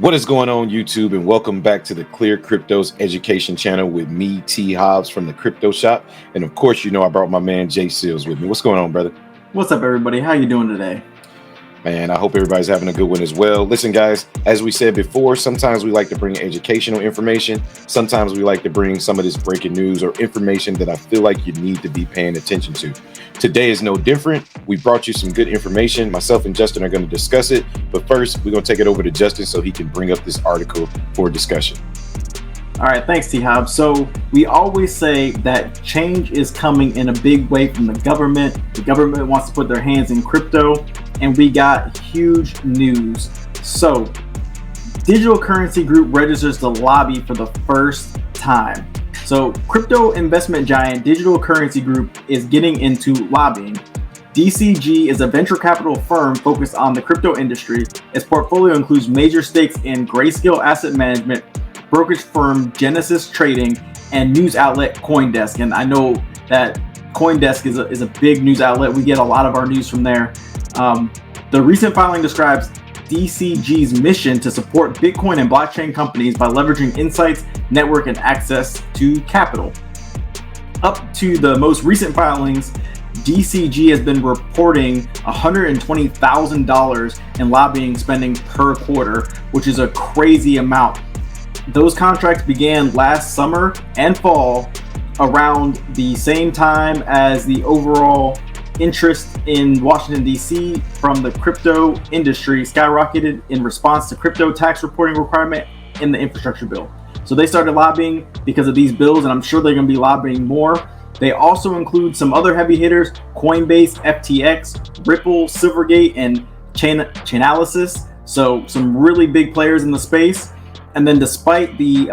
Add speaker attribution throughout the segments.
Speaker 1: What is going on, YouTube, and welcome back to the ClearCryptos education channel with me, T. Hobbs from the Crypto Shop. And of course, you know I brought my man Jay Seals with me. What's going on, brother?
Speaker 2: What's up, everybody? How you doing today?
Speaker 1: Man, I hope everybody's having a good one as well. Listen, guys, as we said before, sometimes we like to bring educational information. Sometimes we like to bring some of this breaking news or information that I feel like you need to be paying attention to. Today is no different. We brought you some good information. Myself and Justin are going to discuss it. But first, we're going to take it over to Justin so he can bring up this article for discussion.
Speaker 2: All right, thanks, T-Hob. So we always say that change is coming in a big way from the government. The government wants to put their hands in crypto, and we got huge news. So Digital Currency Group registers to lobby for the first time. So crypto investment giant Digital Currency Group is getting into lobbying. DCG is a venture capital firm focused on the crypto industry. Its portfolio includes major stakes in Grayscale Asset Management, brokerage firm Genesis Trading, and news outlet CoinDesk. And I know that CoinDesk is a big news outlet. We get a lot of our news from there. The recent filing describes DCG's mission to support Bitcoin and blockchain companies by leveraging insights, network, and access to capital. Up to the most recent filings, DCG has been reporting $120,000 in lobbying spending per quarter, which is a crazy amount. Those contracts began last summer and fall, around the same time as the overall interest in Washington, D.C. from the crypto industry skyrocketed in response to crypto tax reporting requirement in the infrastructure bill. So they started lobbying because of these bills, and I'm sure they're going to be lobbying more. They also include some other heavy hitters: Coinbase, FTX, Ripple, Silvergate, and Chainalysis. So some really big players in the space. And then despite the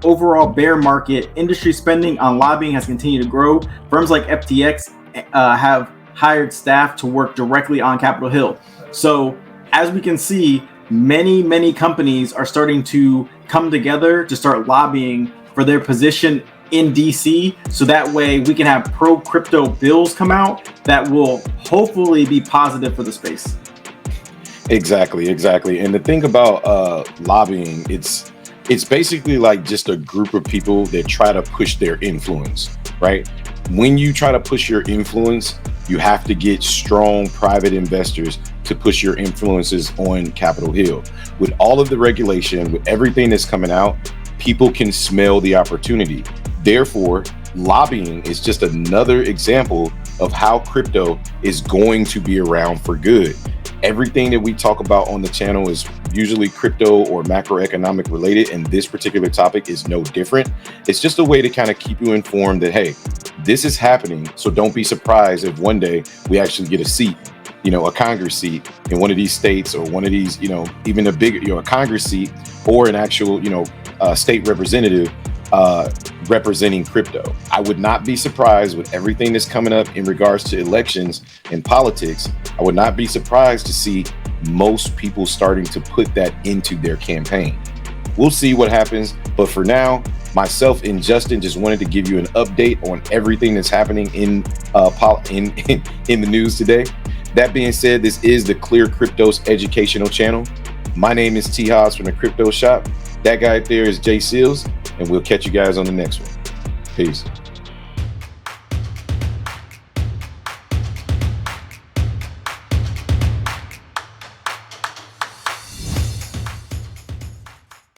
Speaker 2: overall bear market, industry spending on lobbying has continued to grow. Firms like FTX have hired staff to work directly on Capitol Hill. So as we can see, many companies are starting to come together to start lobbying for their position in DC. So that way we can have pro crypto bills come out that will hopefully be positive for the space.
Speaker 1: Exactly. And the thing about lobbying, it's basically like just a group of people that try to push their influence, right? When you try to push your influence, you have to get strong private investors to push your influences on Capitol Hill. With all of the regulation, with everything that's coming out, people can smell the opportunity. Therefore, lobbying is just another example of how crypto is going to be around for good. Everything that we talk about on the channel is usually crypto or macroeconomic related, and this particular topic is no different. It's just a way to kind of keep you informed that, hey, this is happening, so don't be surprised if one day we actually get a seat, a Congress seat in one of these states, or one of these, even a big, a Congress seat, or an actual, state representative representing crypto. I would not be surprised with everything that's coming up in regards to elections and politics. I would not be surprised to see most people starting to put that into their campaign. We'll see what happens. But for now, myself and Justin just wanted to give you an update on everything that's happening in the news today. That being said, this is the ClearCryptos educational channel. My name is T. Hobbs from the Crypto Shop. That guy there is Jay Seals, and we'll catch you guys on the next one. Peace.